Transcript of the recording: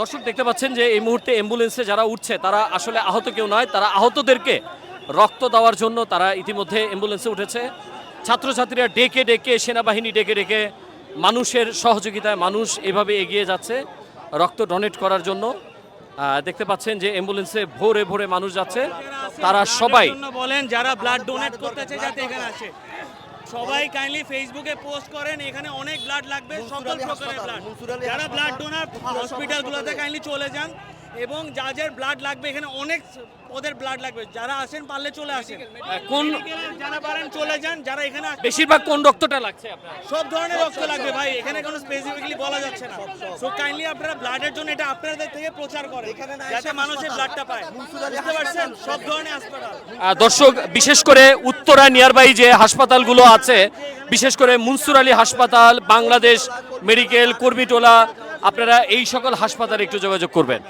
দর্শক দেখতে পাচ্ছেন যে এই মুহূর্তে অ্যাম্বুলেন্সে যারা উঠছে তারা আসলে আহত কেউ নয়, তারা আহতদেরকে রক্ত দেওয়ার জন্য তারা ইতিমধ্যে অ্যাম্বুলেন্সে উঠেছে। ছাত্রছাত্রীরা ডেকে ডেকে, সেনাবাহিনী ডেকে ডেকে, মানুষের সহযোগিতায় মানুষ এভাবে এগিয়ে যাচ্ছে রক্ত ডোনেট করার জন্য। দেখতে পাচ্ছেন যে অ্যাম্বুলেন্সে ভোরে ভোরে মানুষ যাচ্ছে, তারা সবাই বলেন যারা ব্লাড ডোনেট করতে চায় যাতে এখানে আসে। সবাই কাইন্ডলি ফেসবুকে পোস্ট করেন, এখানে অনেক ব্লাড লাগবে, সকল প্রকারের ব্লাড। যারা ব্লাড ডোনার হসপিটালগুলোতে কাইন্ডলি চলে যান, এবং যাদের ব্লাড লাগবে এখানে অনেক ওদের ব্লাড লাগবে, যারা আসেন পারলে চলে আসেন। কোন যারা পারেন চলে যান, যারা এখানে বেশিরভাগ কোন রক্তটা লাগছে আপনার? সব ধরনের রক্ত লাগবে ভাই, এখানে কোনো স্পেসিফিকলি বলা যাচ্ছে না। সো কাইন্ডলি আপনারা ব্লাডের জন্য এটা আপনাদের থেকে প্রচার করেন যাতে মানুষের ব্লাডটা পায়, বুঝতে পারছেন? সব ধরনের হাসপাতাল। দর্শক, বিশেষ করে উত্তরা নিয়ারবাই যে হাসপাতালগুলো আছে, বিশেষ করে মনসুর আলী হাসপাতাল, বাংলাদেশ মেডিকেল, কর্মীটোলা, আপনারা এই সকল হাসপাতালে একটু যোগাযোগ করবেন।